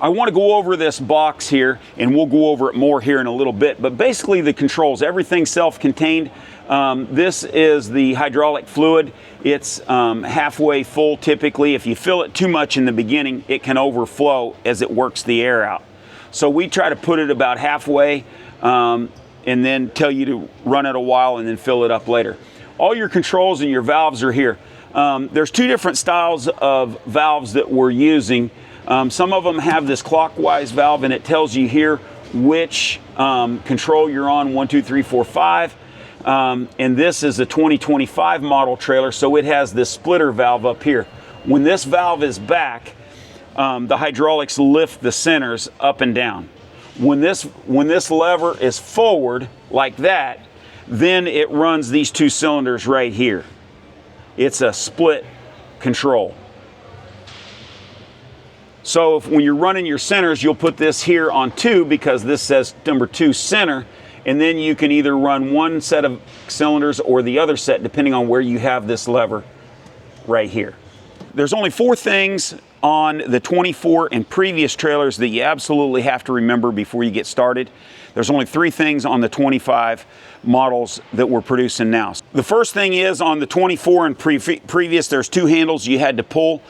I want to go over this box here, and we'll go over it more here in a little bit, but basically the controls, everything's self-contained. This is the hydraulic fluid. It's halfway full typically. If you fill it too much in the beginning, it can overflow as it works the air out. So we try to put it about halfway and then tell you to run it a while and then fill it up later. All your controls and your valves are here. There's two different styles of valves that we're using. Some of them have this clockwise valve, and it tells you here which control you're on, 1, 2, 3, 4, 5. And this is a 2025 model trailer, so it has this splitter valve up here. When this valve is back, the hydraulics lift the centers up and down. When this lever is forward like that, then it runs these two cylinders right here. It's a split control. So when you're running your centers, you'll put this here on 2 because this says number 2 center, and then you can either run one set of cylinders or the other set depending on where you have this lever right here. There's only 4 things on the 24 and previous trailers that you absolutely have to remember before you get started. There's only 3 things on the 25 models that we're producing now. The first thing is on the 24 and previous, there's 2 handles you had to pull.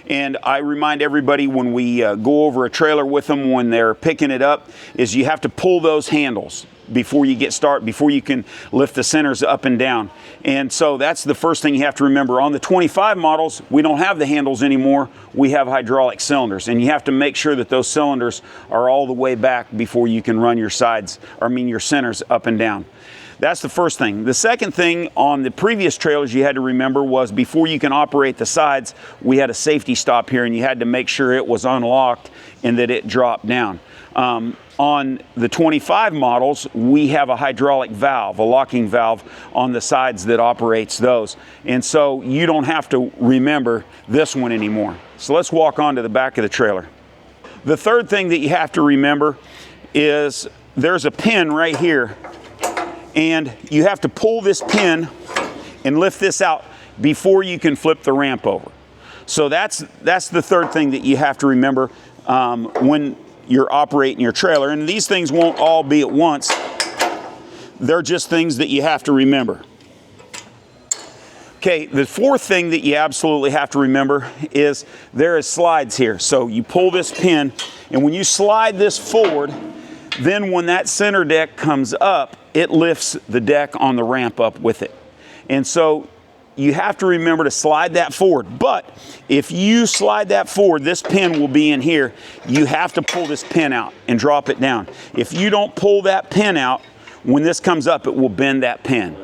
And I remind everybody when we go over a trailer with them when they're picking it up, is you have to pull those handles before you get started, before you can lift the centers up and down. And so that's the first thing you have to remember. On the 25 models, we don't have the handles anymore. We have hydraulic cylinders, and you have to make sure that those cylinders are all the way back before you can run your sides, or I mean your centers up and down. That's the first thing. The second thing on the previous trailers you had to remember was before you can operate the sides, we had a safety stop here, and you had to make sure it was unlocked and that it dropped down. On the 25 models, we have a hydraulic valve, a locking valve on the sides that operates those. And so you don't have to remember this one anymore. So let's walk on to the back of the trailer. The third thing that you have to remember is there's a pin right here, and you have to pull this pin and lift this out before you can flip the ramp over. So that's the third thing that you have to remember when you're operating your trailer. And these things won't all be at once. They're just things that you have to remember. Okay, the fourth thing that you absolutely have to remember is there is slides here. So you pull this pin, and when you slide this forward, then when that center deck comes up, it lifts the deck on the ramp up with it. And so you have to remember to slide that forward. But if you slide that forward, this pin will be in here. You have to pull this pin out and drop it down. If you don't pull that pin out, when this comes up, it will bend that pin.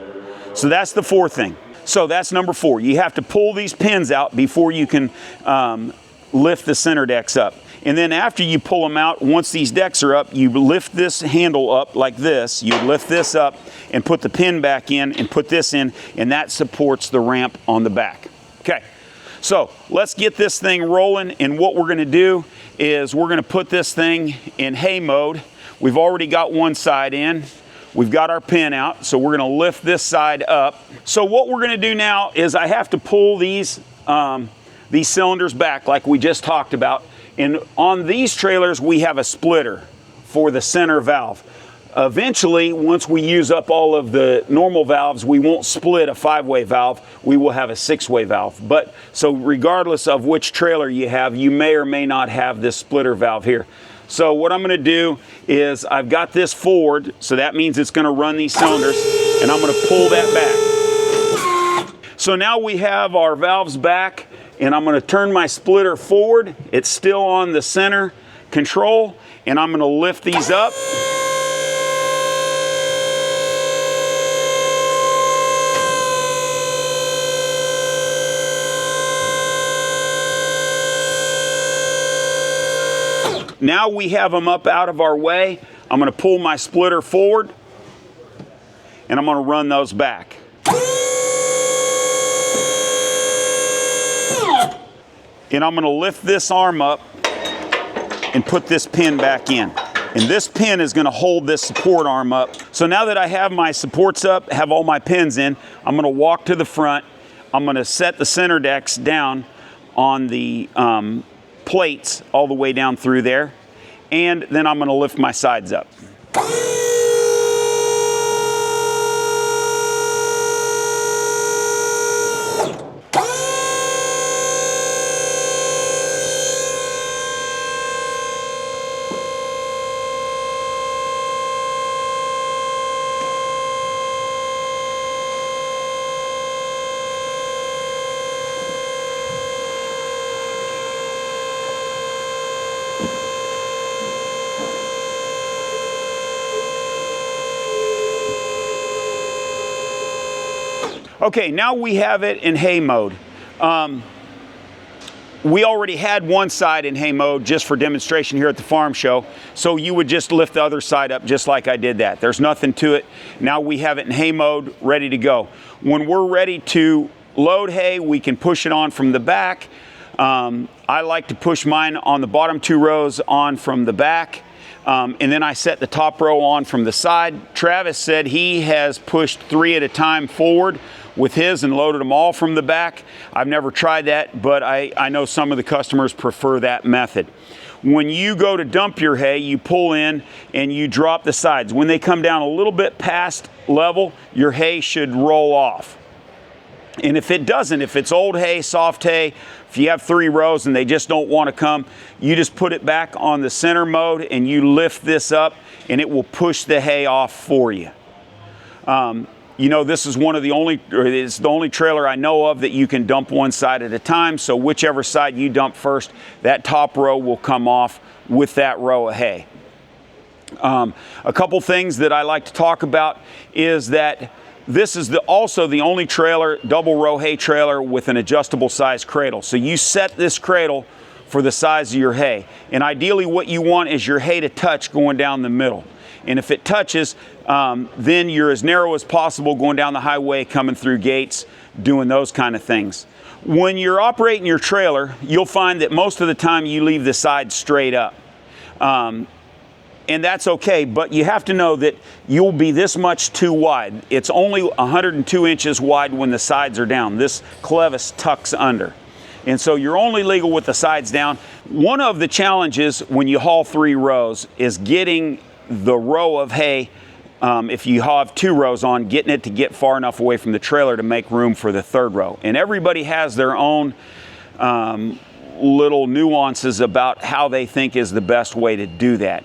So that's the fourth thing. So that's number 4. You have to pull these pins out before you can lift the center decks up. And then after you pull them out, once these decks are up, you lift this handle up like this. You lift this up and put the pin back in and put this in, and that supports the ramp on the back. Okay, so let's get this thing rolling, and what we're gonna do is we're gonna put this thing in hay mode. We've already got one side in. We've got our pin out, so we're gonna lift this side up. So what we're gonna do now is I have to pull these cylinders back like we just talked about. And on these trailers, we have a splitter for the center valve. Eventually, once we use up all of the normal valves, we won't split a 5-way valve. We will have a 6-way valve. But so regardless of which trailer you have, you may or may not have this splitter valve here. So what I'm gonna do is I've got this forward, so that means it's gonna run these cylinders, and I'm gonna pull that back. So now we have our valves back, and I'm gonna turn my splitter forward. It's still on the center control, and I'm gonna lift these up. Now we have them up out of our way. I'm gonna pull my splitter forward, and I'm gonna run those back. And I'm gonna lift this arm up and put this pin back in. And this pin is gonna hold this support arm up. So now that I have my supports up, have all my pins in, I'm gonna walk to the front. I'm gonna set the center decks down on the plates all the way down through there. and then I'm going to lift my sides up. Okay, now we have it in hay mode. We already had one side in hay mode just for demonstration here at the farm show, so you would just lift the other side up just like I did that. There's nothing to it. Now we have it in hay mode, ready to go. When we're ready to load hay, we can push it on from the back. I like to push mine on the bottom 2 rows on from the back. And then I set the top row on from the side. Travis said he has pushed 3 at a time forward with his and loaded them all from the back. I've never tried that, but I know some of the customers prefer that method. When you go to dump your hay, you pull in and you drop the sides. When they come down a little bit past level, your hay should roll off. And if it doesn't, if it's old hay, soft hay, if you have 3 rows and they just don't want to come, you just put it back on the center mode and you lift this up and it will push the hay off for you. You know, this is it's the only trailer I know of that you can dump one side at a time. So whichever side you dump first, that top row will come off with that row of hay. A couple things that I like to talk about is that this is also the only trailer, double row hay trailer with an adjustable size cradle. So you set this cradle for the size of your hay. And ideally what you want is your hay to touch going down the middle. And if it touches, then you're as narrow as possible going down the highway, coming through gates, doing those kind of things. When you're operating your trailer, you'll find that most of the time you leave the sides straight up. And that's okay, but you have to know that you'll be this much too wide. It's only 102 inches wide when the sides are down. This clevis tucks under. And so you're only legal with the sides down. One of the challenges when you haul 3 rows is getting the row of hay, if you have 2 rows on, getting it to get far enough away from the trailer to make room for the 3rd row. And everybody has their own little nuances about how they think is the best way to do that.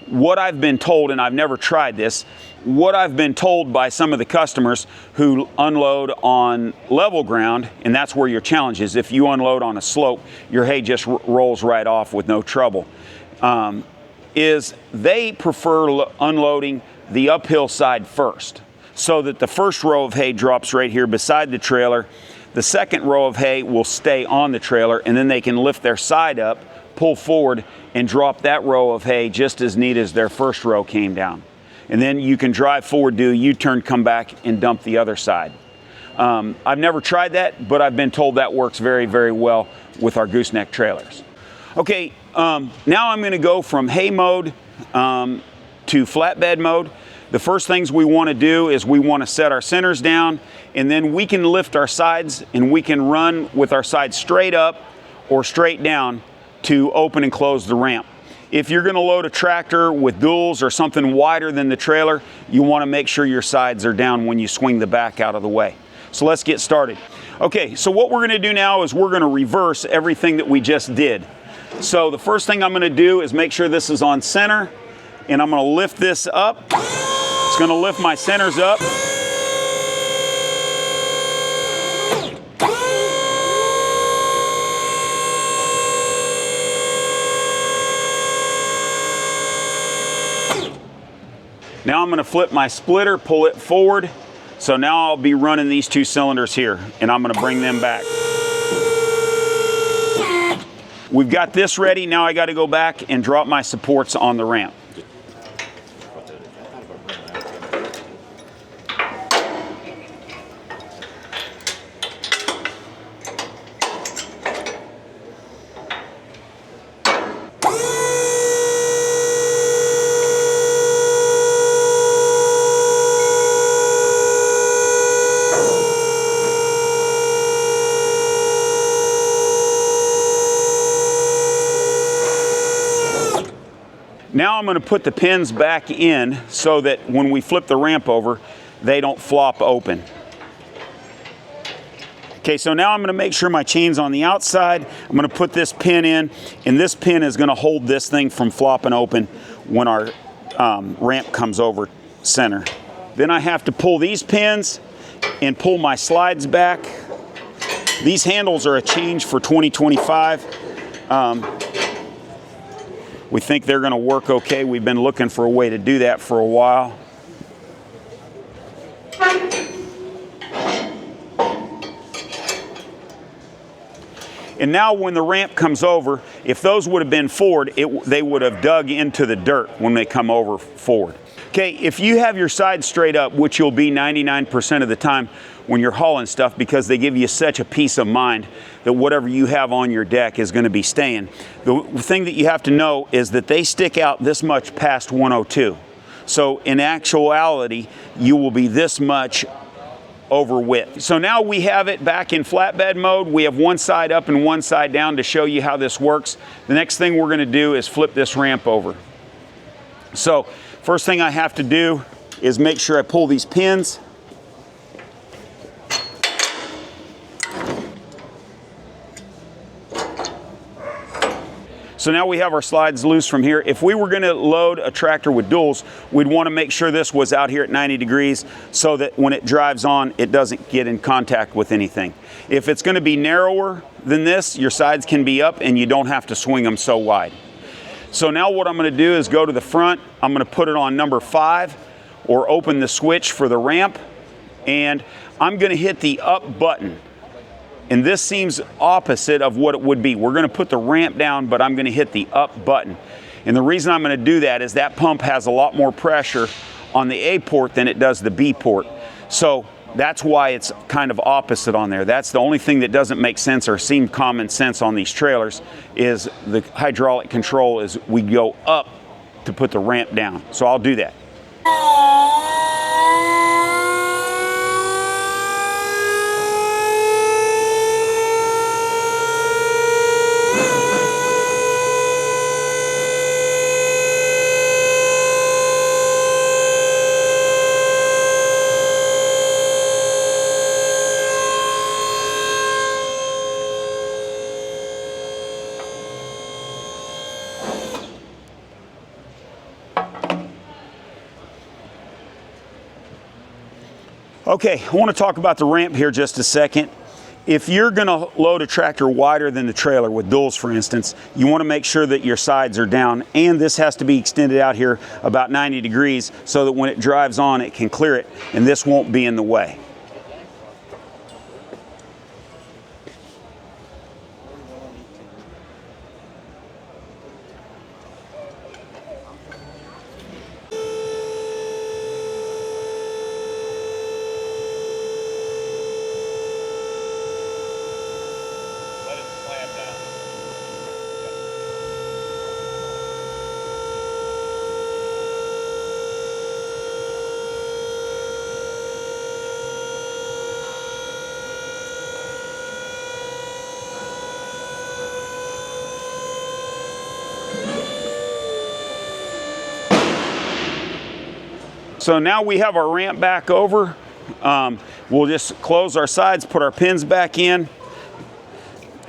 What I've been told, and I've never tried this, what I've been told by some of the customers who unload on level ground, and that's where your challenge is. If you unload on a slope, your hay just rolls right off with no trouble. Is they prefer unloading the uphill side first, so that the first row of hay drops right here beside the trailer. The second row of hay will stay on the trailer, and then they can lift their side up, pull forward, and drop that row of hay just as neat as their first row came down. And then you can drive forward, do a U-turn, come back, and dump the other side. I've never tried that, but I've been told that works very, very well with our gooseneck trailers. Okay, now I'm going to go from hay mode to flatbed mode. The first things we want to do is we want to set our centers down, and then we can lift our sides and we can run with our sides straight up or straight down to open and close the ramp. If you're going to load a tractor with duals or something wider than the trailer, you want to make sure your sides are down when you swing the back out of the way. So let's get started. Okay, so what we're going to do now is we're going to reverse everything that we just did. So the first thing I'm going to do is make sure this is on center, and I'm going to lift this up. It's going to lift my centers up. Now I'm going to flip my splitter, pull it forward. So now I'll be running these 2 cylinders here, and I'm going to bring them back. We've got this ready. Now I got to go back and drop my supports on the ramp. Now I'm going to put the pins back in so that when we flip the ramp over, they don't flop open. Okay, so now I'm going to make sure my chain's on the outside. I'm going to put this pin in, and this pin is going to hold this thing from flopping open when our ramp comes over center. Then I have to pull these pins and pull my slides back. These handles are a change for 2025. We think they're going to work okay. We've been looking for a way to do that for a while. And now when the ramp comes over, if those would have been forward, they would have dug into the dirt when they come over forward. Okay, if you have your sides straight up, which you'll be 99% of the time when you're hauling stuff, because they give you such a peace of mind that whatever you have on your deck is going to be staying. The thing that you have to know is that they stick out this much past 102. So in actuality, you will be this much over width. So now we have it back in flatbed mode. We have one side up and one side down to show you how this works. The next thing we're going to do is flip this ramp over. So first thing I have to do is make sure I pull these pins. So now we have our slides loose from here. If we were going to load a tractor with duals, we'd want to make sure this was out here at 90 degrees so that when it drives on, it doesn't get in contact with anything. If it's going to be narrower than this, your sides can be up and you don't have to swing them so wide. So now what I'm going to do is go to the front. I'm going to put it on number 5 or open the switch for the ramp, and I'm going to hit the up button. And this seems opposite of what it would be. We're going to put the ramp down, but I'm going to hit the up button. And the reason I'm going to do that is that pump has a lot more pressure on the A port than it does the B port. So that's why it's kind of opposite on there. That's the only thing that doesn't make sense or seem common sense on these trailers is the hydraulic control is we go up to put the ramp down. So I'll do that. Okay, I want to talk about the ramp here just a second. If you're going to load a tractor wider than the trailer with duals, for instance, you want to make sure that your sides are down, and this has to be extended out here about 90 degrees so that when it drives on, it can clear it, and this won't be in the way. So now we have our ramp back over. We'll just close our sides, put our pins back in.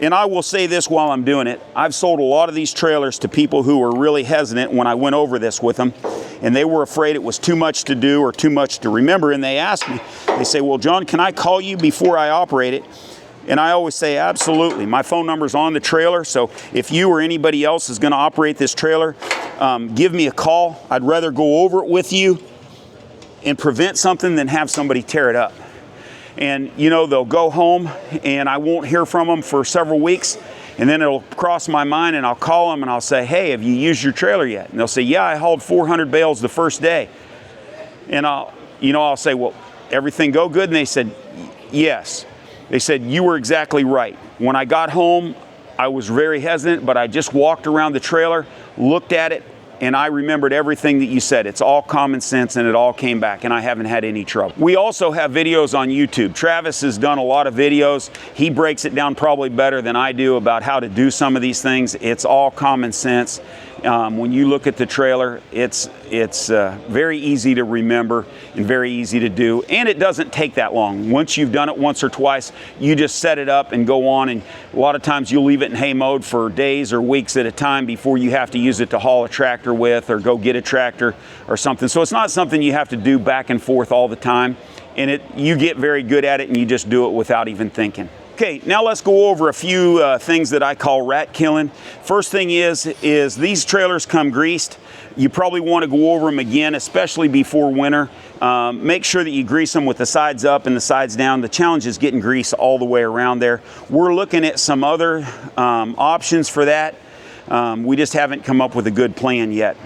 And I will say this while I'm doing it. I've sold a lot of these trailers to people who were really hesitant when I went over this with them. And they were afraid it was too much to do or too much to remember. And they asked me, they say, well, John, can I call you before I operate it? And I always say, absolutely. My phone number's on the trailer. So if you or anybody else is going to operate this trailer, give me a call. I'd rather go over it with you and prevent something than have somebody tear it up. And you know, they'll go home and I won't hear from them for several weeks, and then it'll cross my mind and I'll call them and I'll say, hey, have you used your trailer yet? And they'll say, yeah, I hauled 400 bales the first day. And I'll say, well, everything go good? And they said, yes. They said, you were exactly right. When I got home, I was very hesitant, but I just walked around the trailer, looked at it, and I remembered everything that you said. It's all common sense and it all came back, and I haven't had any trouble. We also have videos on YouTube. Travis has done a lot of videos. He breaks it down probably better than I do about how to do some of these things. It's all common sense, When you look at the trailer, it's very easy to remember and very easy to do, and it doesn't take that long. Once you've done it once or twice, you just set it up and go on, and a lot of times you'll leave it in hay mode for days or weeks at a time before you have to use it to haul a tractor with or go get a tractor or something. So it's not something you have to do back and forth all the time, and you get very good at it and you just do it without even thinking. Okay, now let's go over a few things that I call rat killing. First thing is these trailers come greased. You probably want to go over them again, especially before winter. Make sure that you grease them with the sides up and the sides down. The challenge is getting grease all the way around there. We're looking at some other options for that. We just haven't come up with a good plan yet.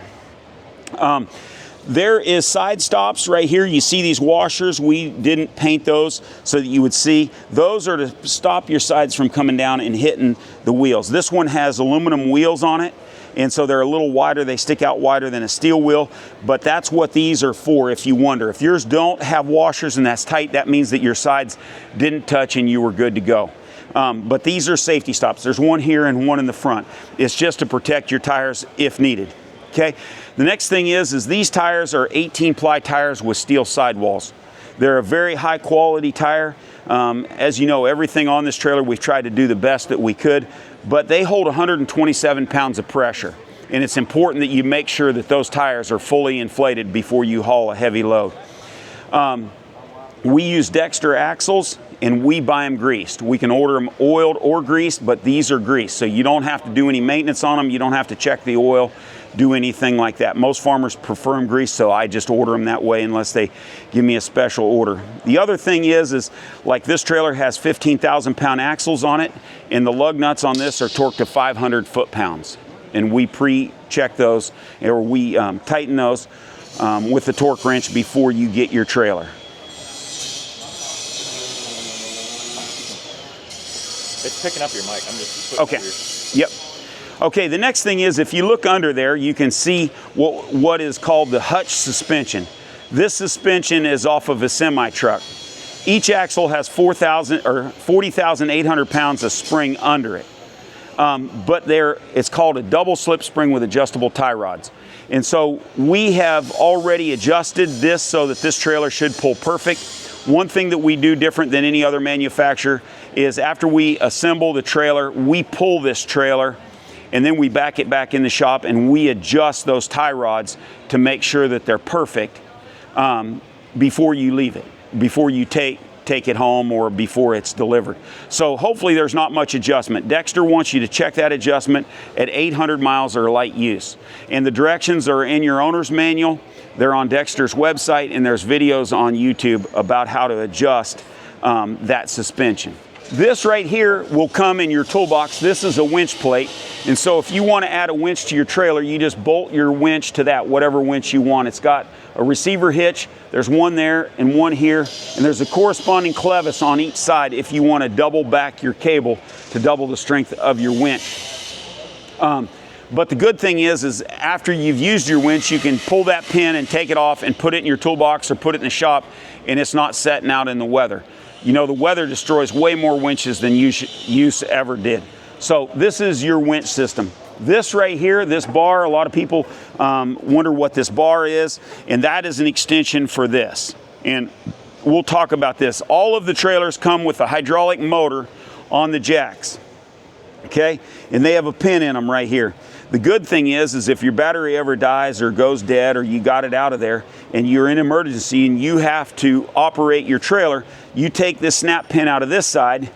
There is side stops right here. You see these washers. We didn't paint those so that you would see. Those are to stop your sides from coming down and hitting the wheels. This one has aluminum wheels on it, and so they're a little wider. They stick out wider than a steel wheel, but that's what these are for if you wonder. If yours don't have washers and that's tight, that means that your sides didn't touch and you were good to go. But these are safety stops. There's one here and one in the front. It's just to protect your tires if needed. Okay. The next thing is these tires are 18-ply tires with steel sidewalls. They're a very high quality tire. As you know, everything on this trailer, we've tried to do the best that we could, but they hold 127 pounds of pressure. And it's important that you make sure that those tires are fully inflated before you haul a heavy load. We use Dexter axles, and we buy them greased. We can order them oiled or greased, but these are greased. So you don't have to do any maintenance on them. You don't have to check the oil, do anything like that. Most farmers prefer them greased, so I just order them that way unless they give me a special order. The other thing is like this trailer has 15,000 pound axles on it, and the lug nuts on this are torqued to 500 foot-pounds. And we pre-check those, or we tighten those with the torque wrench before you get your trailer. It's picking up your mic. I'm just putting Okay. Yep. Okay, the next thing is if you look under there, you can see what is called the hutch suspension. This suspension is off of a semi-truck. Each axle has 40,800 pounds of spring under it. But it's called a double slip spring with adjustable tie rods. And so we have already adjusted this so that this trailer should pull perfect. One thing that we do different than any other manufacturer is after we assemble the trailer, we pull this trailer and then we back it back in the shop and we adjust those tie rods to make sure that they're perfect before you leave it, before you take it home or before it's delivered. So hopefully there's not much adjustment. Dexter wants you to check that adjustment at 800 miles or light use. And the directions are in your owner's manual. They're on Dexter's website, and there's videos on YouTube about how to adjust that suspension. This right here will come in your toolbox. This is a winch plate. And so if you want to add a winch to your trailer, you just bolt your winch to that, whatever winch you want. It's got a receiver hitch. There's one there and one here. And there's a corresponding clevis on each side if you want to double back your cable to double the strength of your winch. But the good thing is after you've used your winch, you can pull that pin and take it off and put it in your toolbox or put it in the shop, and it's not setting out in the weather. You know, the weather destroys way more winches than use ever did. So this is your winch system. This right here, this bar, a lot of people wonder what this bar is, and that is an extension for this. And we'll talk about this. All of the trailers come with a hydraulic motor on the jacks, okay? And they have a pin in them right here. The good thing is if your battery ever dies or goes dead or you got it out of there and you're in emergency and you have to operate your trailer, you take this snap pin out of this side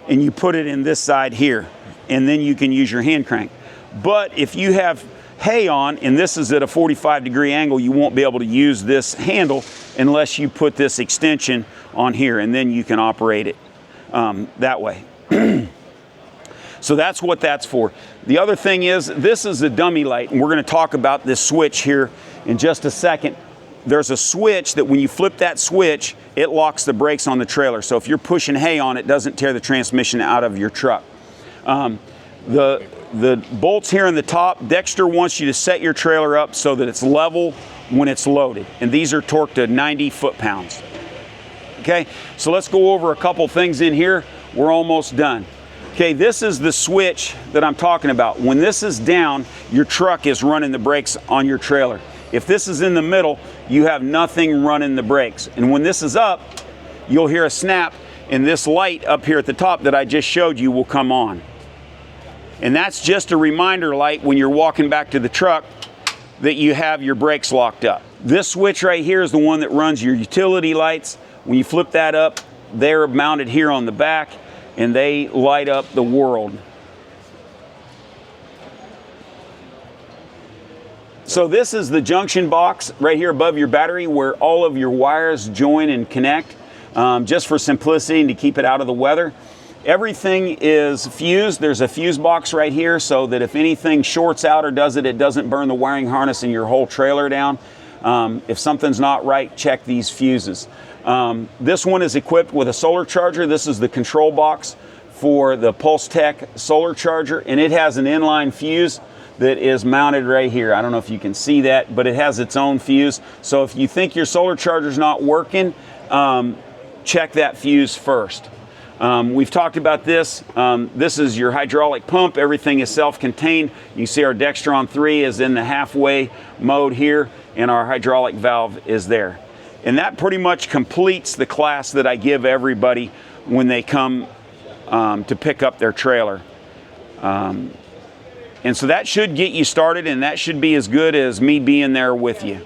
and you put it in this side here, and then you can use your hand crank. But if you have hay on and this is at a 45-degree angle, you won't be able to use this handle unless you put this extension on here, and then you can operate it that way. So that's what that's for. The other thing is, this is a dummy light, and we're going to talk about this switch here in just a second. There's a switch that when you flip that switch, it locks the brakes on the trailer. So if you're pushing hay on, it doesn't tear the transmission out of your truck. The bolts here in the top, Dexter wants you to set your trailer up so that it's level when it's loaded. And these are torqued to 90 foot-pounds. Okay, so let's go over a couple things in here. We're almost done. Okay, this is the switch that I'm talking about. When this is down, your truck is running the brakes on your trailer. If this is in the middle, you have nothing running the brakes. And when this is up, you'll hear a snap, and this light up here at the top that I just showed you will come on. And that's just a reminder light when you're walking back to the truck that you have your brakes locked up. This switch right here is the one that runs your utility lights. When you flip that up, they're mounted here on the back, and they light up the world. So this is the junction box right here above your battery where all of your wires join and connect, just for simplicity and to keep it out of the weather. Everything is fused. There's a fuse box right here so that if anything shorts out or it doesn't burn the wiring harness in your whole trailer down. If something's not right, check these fuses. This one is equipped with a solar charger. This is the control box for the PulseTech solar charger, and it has an inline fuse that is mounted right here. I don't know if you can see that, but it has its own fuse. So if you think your solar charger's not working, check that fuse first. We've talked about this. This is your hydraulic pump. Everything is self-contained. You see our Dextron 3 is in the halfway mode here, and our hydraulic valve is there. And that pretty much completes the class that I give everybody when they come to pick up their trailer. And so that should get you started, and that should be as good as me being there with you.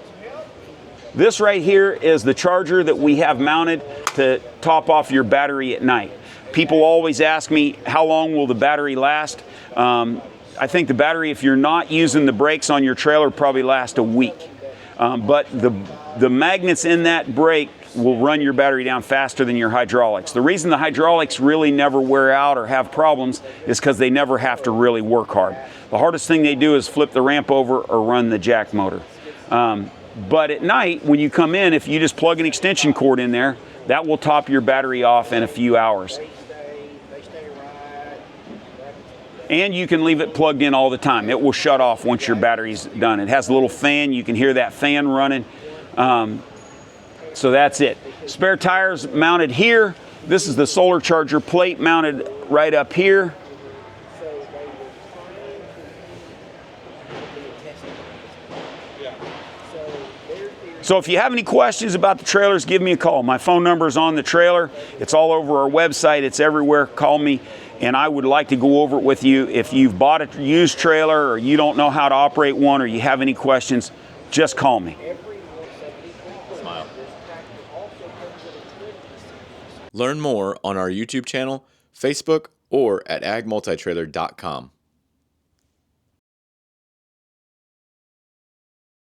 This right here is the charger that we have mounted to top off your battery at night. People always ask me, how long will the battery last? I think the battery, if you're not using the brakes on your trailer, probably last a week. But the magnets in that brake will run your battery down faster than your hydraulics. The reason the hydraulics really never wear out or have problems is because they never have to really work hard. The hardest thing they do is flip the ramp over or run the jack motor. But at night, when you come in, if you just plug an extension cord in there, that will top your battery off in a few hours. And you can leave it plugged in all the time. It will shut off once your battery's done. It has a little fan. You can hear that fan running. So that's it. Spare tires mounted here. This is the solar charger plate mounted right up here. So if you have any questions about the trailers, give me a call. My phone number is on the trailer. It's all over our website. It's everywhere. Call me, and I would like to go over it with you. If you've bought a used trailer or you don't know how to operate one or you have any questions, just call me. Smile. Learn more on our YouTube channel, Facebook, or at agmultitrailer.com.